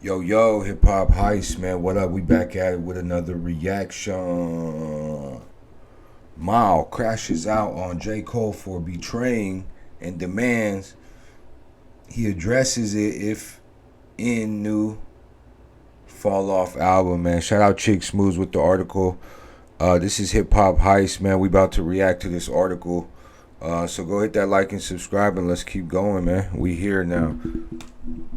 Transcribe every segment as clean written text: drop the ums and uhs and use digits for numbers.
Yo, hip hop heist, man. What up? We back at it with another reaction. Mal crashes out on J. Cole for betraying and demands he addresses it if in new fall off album, man. Shout out Chick Smooths with the article. This is hip hop heist, man. We about to react to this article. So go hit that like and subscribe and let's keep going, man. We here now.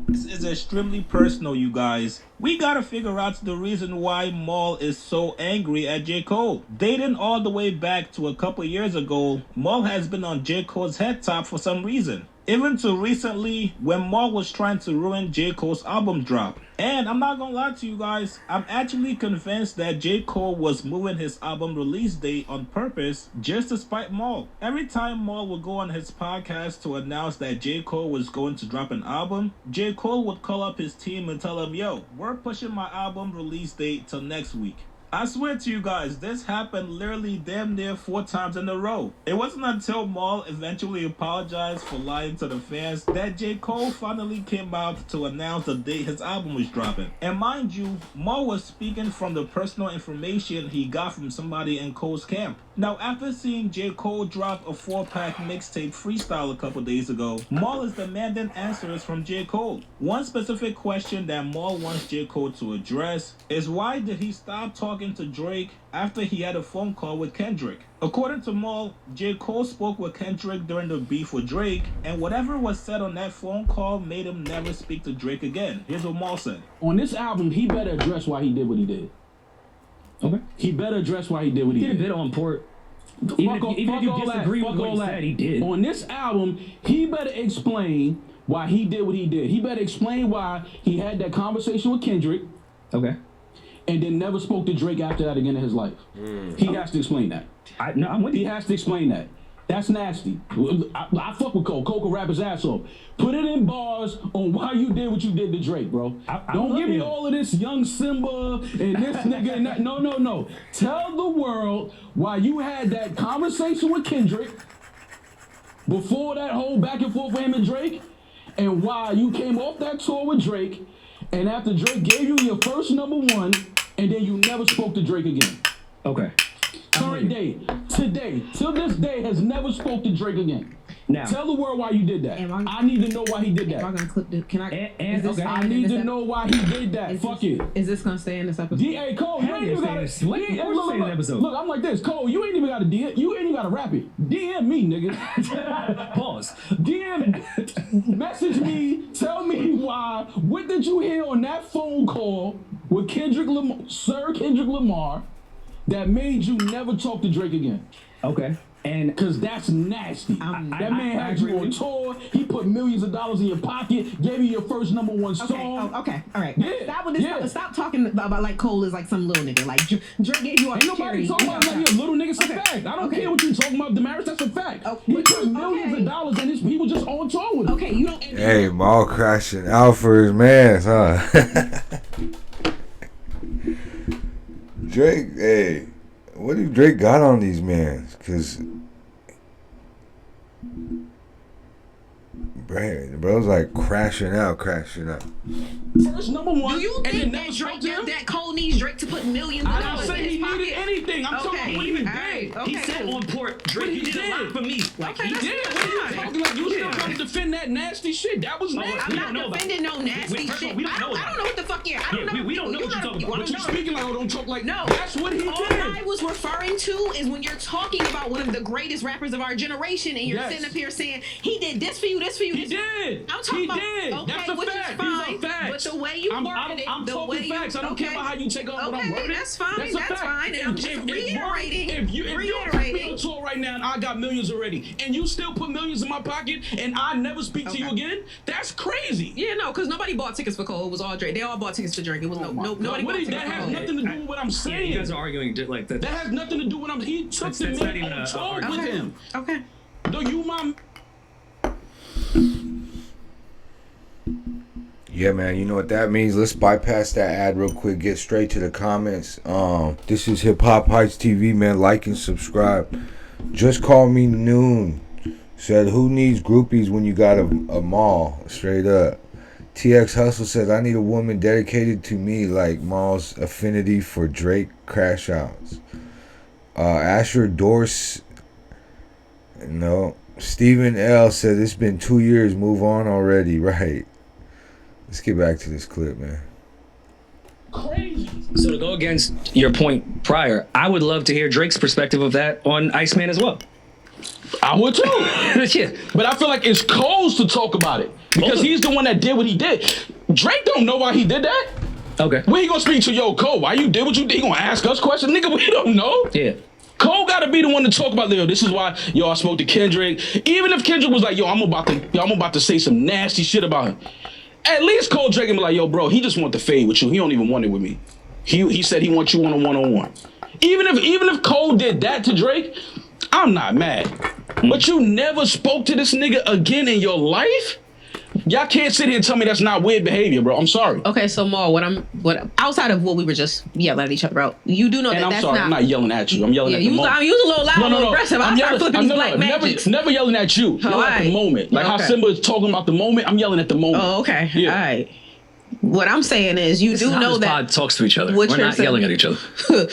This is extremely personal, you guys. We gotta figure out the reason why Mal is so angry at J. Cole. Dating all the way back to a couple years ago, Mal has been on J. Cole's head top for some reason. Even to recently, when Mal was trying to ruin J. Cole's album drop. And I'm not gonna lie to you guys, I'm actually convinced that J. Cole was moving his album release date on purpose just to spite Mal. Every time Mal would go on his podcast to announce that J. Cole was going to drop an album, J. Cole would call up his team and tell them, yo, we're pushing my album release date till next week. I swear to you guys, this happened literally damn near 4 times in a row. It wasn't until Mal eventually apologized for lying to the fans that J. Cole finally came out to announce the date his album was dropping. And mind you, Mal was speaking from the personal information he got from somebody in Cole's camp. Now, after seeing J. Cole drop a 4-pack mixtape freestyle a couple days ago, Mal is demanding answers from J. Cole. One specific question that Mal wants J. Cole to address is why did he stop talking to Drake after he had a phone call with Kendrick? According to Mal, J. Cole spoke with Kendrick during the beef with Drake, and whatever was said on that phone call made him never speak to Drake again. Here's what Mal said. On this album, he better address why he did what he did. Okay. He better address why he did what he He did. did a bit on port. Even if you disagree with what he said, he did. On this album, he better explain why he did what he did. He better explain why he had that conversation with Kendrick. Okay. And then never spoke to Drake after that again in his life. He has to explain that. I'm with you. He has to explain that. That's nasty. I fuck with Cole. Cole can rap his ass off. Put it in bars on why you did what you did to Drake, bro. Don't give me all of this young Simba and this nigga and that. No. Tell the world why you had that conversation with Kendrick before that whole back and forth with him and Drake, and why you came off that tour with Drake, and after Drake gave you your first #1, and then you never spoke to Drake again. Okay. Current day, today, till this day, has never spoke to Drake again. Now, tell the world why you did that. I need to know why he did that. Am I gonna clip this? Can I? I need to know why he did that. Fuck it. Is this gonna stay in this episode? D.A. Cole, you ain't even gotta. Look, I'm like this. Cole, you ain't even gotta DM. You ain't even gotta rap it. DM me, nigga. Pause. DM. Message me. Tell me why. What did you hear on that phone call with Sir Kendrick Lamar, that made you never talk to Drake again? Okay. And because that's nasty. That man had you on tour. He put millions of dollars in your pocket. Gave you your first #1 song. Okay. All right. Yeah. Stop talking about like Cole is like some little nigga. Like Drake gave you a Ain't nobody talking about like a little nigga. It's a fact. I don't care what you talking about, Damaris. That's a fact. He put millions of dollars in his. He was just on tour with him. Okay, you don't. Hey, Mal crashing out for his mans, huh? Drake, hey, what do Drake got on these mans? Cause bro's like crashing out. First #1. Do you think that Cole needs Drake to put millions of dollars in his pocket? I didn't say he needed anything. I'm talking about what he did. he said on port, Drake, you did a lot for me. Like, he did. What are you talking like? You still trying to defend that nasty shit? That was nasty. I'm not defending no nasty shit. We don't know. I don't know what the fuck you're. We don't know what you're talking about. But you speaking like, don't talk like. No. That's what he did. All I was referring to is when you're talking about one of the greatest rappers of our generation, and you're sitting up here saying he did this for you, this for you. He did. I'm talking about. Did. Okay, that's a which fact. is fine. These are facts. But the way you worded it, I'm talking facts. I don't care about how you take on what I'm wording. That's fine. That's fine. And I'm just reiterating. If you're on tour right now and I got millions already, and you still put millions in my pocket, and I never speak to you again, that's crazy. Yeah, no, because nobody bought tickets for Cole. It was all Drake. They all bought tickets for Drake. It was nobody bought tickets for Cole. That has nothing to do with what I'm saying. You guys are arguing like that. That has nothing to do with what I'm. He took the man on tour with him. Okay. No, you my. Yeah, man, you know what that means. Let's bypass that ad real quick. Get straight to the comments. This is Hip Hop Heist TV, man. Like and subscribe. Just call me Noon. Said, who needs groupies when you got a mall? Straight up. TX Hustle says, I need a woman dedicated to me like Maul's affinity for Drake crash outs. Asher Dorse, no. Stephen L said, it's been 2 years, move on already. Right. Let's get back to this clip, man. Crazy. So to go against your point prior, I would love to hear Drake's perspective of that on Iceman as well. I would too. Yeah. But I feel like it's Cole's to talk about it because he's the one that did what he did. Drake don't know why he did that. Okay. When he gonna speak to Cole? Why you did what you did? He gonna ask us questions, nigga? We don't know. Yeah. Cole gotta be the one to talk about, this is why, I spoke to Kendrick. Even if Kendrick was like, I'm about to say some nasty shit about him. At least Cole Drake can be like, bro, he just want to fade with you. He don't even want it with me. He said he wants you on a one-on-one. Even if Cole did that to Drake, I'm not mad. But you never spoke to this nigga again in your life? Y'all can't sit here and tell me that's not weird behavior, bro. I'm sorry. Okay, so Maul, what outside of what we were just yelling at each other about, you do know and that I'm that's sorry, not. I'm not yelling at you. I'm yelling at the moment. I'm using a little loud, a little aggressive. I'm starting flipping these black magics. Never yelling at you. Yelling at the moment. Like how Simba is talking about the moment, I'm yelling at the moment. Oh, okay. Yeah. All right. What I'm saying is, you do know that pod talks to each other. We're not yelling at each other. I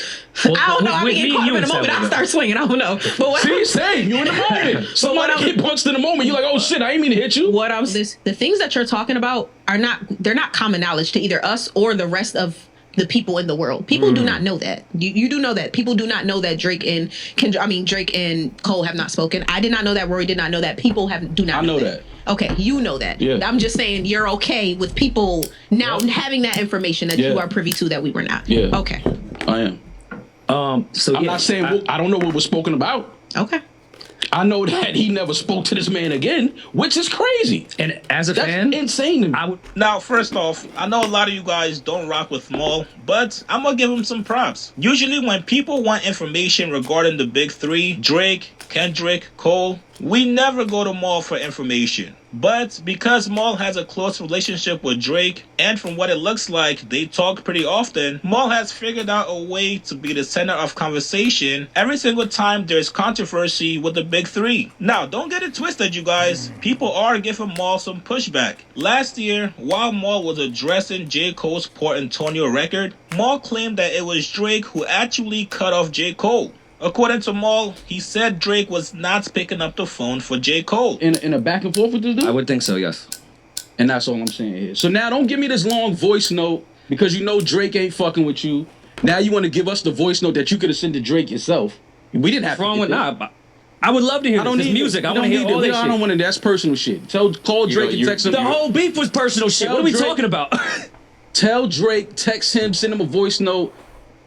don't know. I be getting caught up in the moment. I start swinging. I don't know. But what same. You in the moment. Somebody get punched in the moment. You're like, oh shit, I ain't mean to hit you. The things that you're talking about they're not common knowledge to either us or the rest of the people in the world. People do not know that. You do know that. People do not know that Drake and Cole have not spoken. I did not know that. Rory did not know that. People do not know that. Okay, you know that. Yeah. I'm just saying you're okay with people now having that information that you are privy to that we were not. Yeah. Okay. I am. So I'm not saying I don't know what was spoken about. Okay. I know that he never spoke to this man again, which is crazy. And as a fan, that's insane to me. Now, first off, I know a lot of you guys don't rock with Maul, but I'm gonna give him some props. Usually when people want information regarding the big three, Drake, Kendrick, Cole, we never go to Maul for information. But because Maul has a close relationship with Drake, and from what it looks like, they talk pretty often, Maul has figured out a way to be the center of conversation every single time there's controversy with the big three. Now, don't get it twisted, you guys. People are giving Maul some pushback. Last year, while Maul was addressing J. Cole's Port Antonio record, Maul claimed that it was Drake who actually cut off J. Cole. According to Maul, he said Drake was not picking up the phone for J. Cole. In a back and forth with this dude? I would think so, yes. And that's all I'm saying here. So now don't give me this long voice note because you know Drake ain't fucking with you. Now you want to give us the voice note that you could have sent to Drake yourself. We didn't have to. Wrong with I would love to hear his music. I want to hear all that shit. I don't want to. That's personal shit. Call Drake and text him. The whole beef was personal shit. What are we talking about? Tell Drake, text him, send him a voice note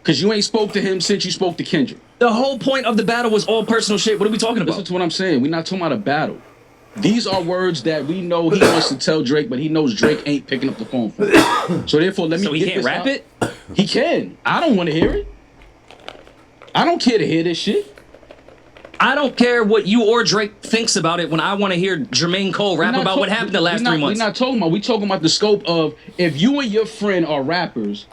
because you ain't spoke to him since you spoke to Kendrick. The whole point of the battle was all personal shit. What are we talking about? Listen to what I'm saying. We're not talking about a battle. These are words that we know he wants to tell Drake, but he knows Drake ain't picking up the phone for him. So therefore, let me he can't rap it? He can. I don't want to hear it. I don't care to hear this shit. I don't care what you or Drake thinks about it when I want to hear Jermaine Cole rap about what happened the last 3 months. We're not talking about. We're talking about the scope of if you and your friend are rappers,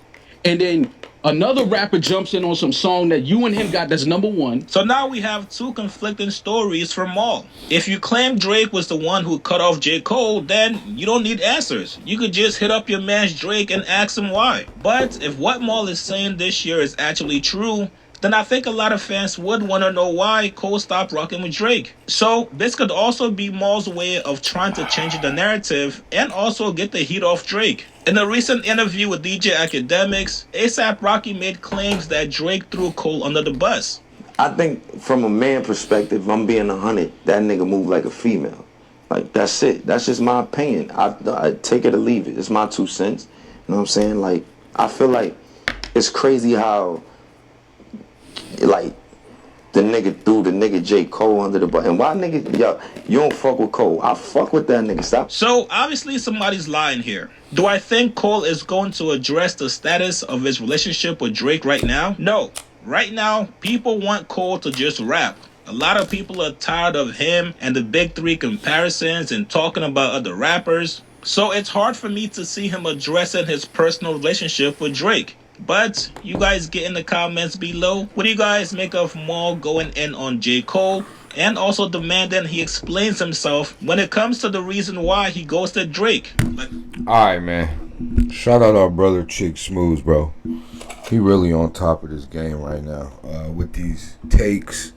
and then another rapper jumps in on some song that you and him got that's number one. So now we have two conflicting stories from Maul. If you claim Drake was the one who cut off J. Cole, then you don't need answers. You could just hit up your man Drake and ask him why. But if what Maul is saying this year is actually true, then I think a lot of fans would want to know why Cole stopped rocking with Drake. So this could also be Maul's way of trying to change the narrative and also get the heat off Drake. In a recent interview with DJ Academics, A$AP Rocky made claims that Drake threw Cole under the bus. I think from a man perspective, if I'm being 100, that nigga moved like a female. Like, that's it. That's just my opinion. I take it or leave it. It's my 2 cents. You know what I'm saying? Like, I feel like it's crazy how, like, the nigga threw the nigga J. Cole under the bus. And why nigga, yo, you don't fuck with Cole. I fuck with that nigga. Stop. So, obviously somebody's lying here. Do I think Cole is going to address the status of his relationship with Drake right now? No. Right now, people want Cole to just rap. A lot of people are tired of him and the big three comparisons and talking about other rappers. So it's hard for me to see him addressing his personal relationship with Drake. But you guys get in the comments below. What do you guys make of Maul going in on J. Cole? And also demanding he explains himself when it comes to the reason why he ghosted Drake. Like, Alright, man. Shout out our brother Chick Smooth, bro. He really on top of this game right now. With these takes,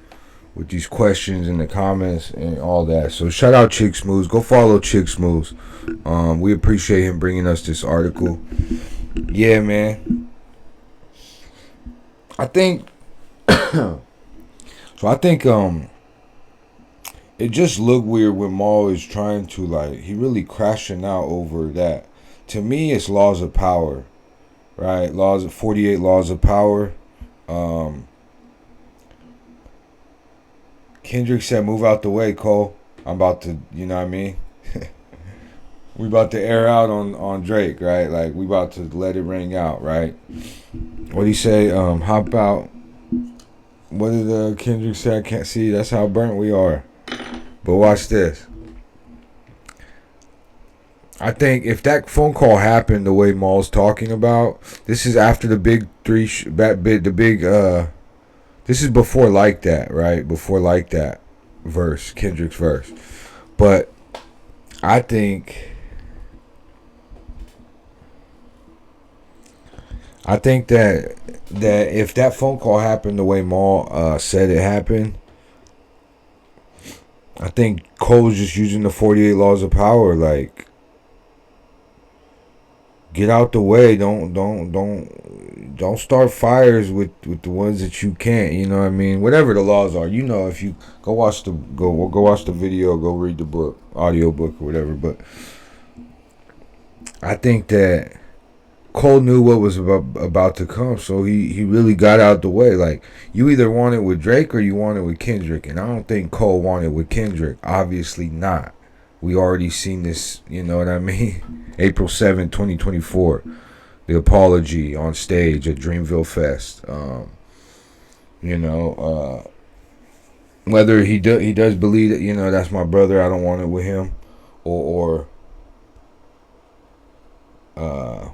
with these questions in the comments and all that. So shout out Chick Smooth. Go follow Chick Smooth. We appreciate him bringing us this article. Yeah, man. I think so I think it just looked weird when Maul is trying to, like, he really crashing out over that. To me, it's laws of power, right? 48 laws of power. Kendrick said, "Move out the way, Cole. I'm about to, you know what I mean? We about to air out on Drake, right? Like, we about to let it ring out, right?" What'd he say? How about, what did Kendrick say? I can't see. That's how burnt we are. But watch this. I think if that phone call happened the way Maul's talking about, this is after the big three, this is before Like That, right? Before Like That verse, Kendrick's verse. But I think that if that phone call happened the way Maul said it happened, I think Cole's just using the 48 laws of power. Like, get out the way. Don't start fires with the ones that you can't. You know what I mean? Whatever the laws are, you know. If you go watch the video, go read the book, audio book or whatever. But I think that Cole knew what was about to come, so he really got out the way. Like, you either want it with Drake or you want it with Kendrick, and I don't think Cole wanted it with Kendrick. Obviously not. We already seen this, you know what I mean? April 7, 2024. The apology on stage at Dreamville Fest. Whether he does believe that, you know, that's my brother, I don't want it with him, or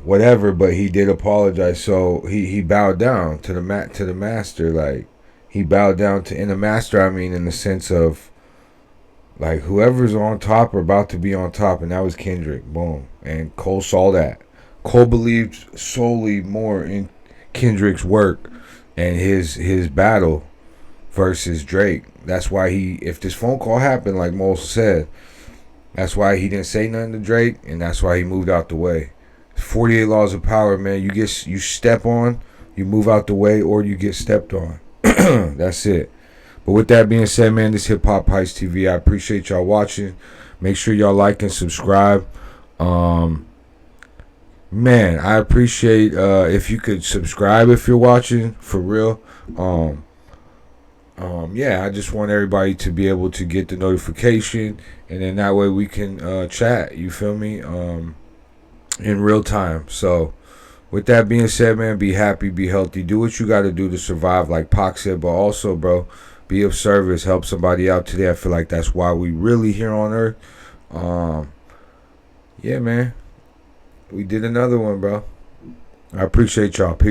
whatever, but he did apologize. So he bowed down to the master. Like, he bowed down to, in the master, I mean, in the sense of, like, whoever's on top or about to be on top, and that was Kendrick. Boom. And Cole saw that. Cole believed solely more in Kendrick's work and his battle versus Drake. That's why if this phone call happened, like Mo said, that's why he didn't say nothing to Drake, and that's why he moved out the way. 48 laws of power, man. You step on, you move out the way, or you get stepped on. That's it. But with that being said, man, this Hip Hop Heist TV. I appreciate y'all watching. Make sure y'all like and subscribe. Man, I appreciate if you could subscribe if you're watching, for real. Yeah, I just want everybody to be able to get the notification, and then that way we can chat, you feel me, in real time. So with that being said, man, be happy, be healthy, do what you got to do to survive, like Pac said, but also, bro, be of service, help somebody out today. I feel like that's why we really here on earth. Yeah, man, we did another one, bro. I appreciate y'all. Peace.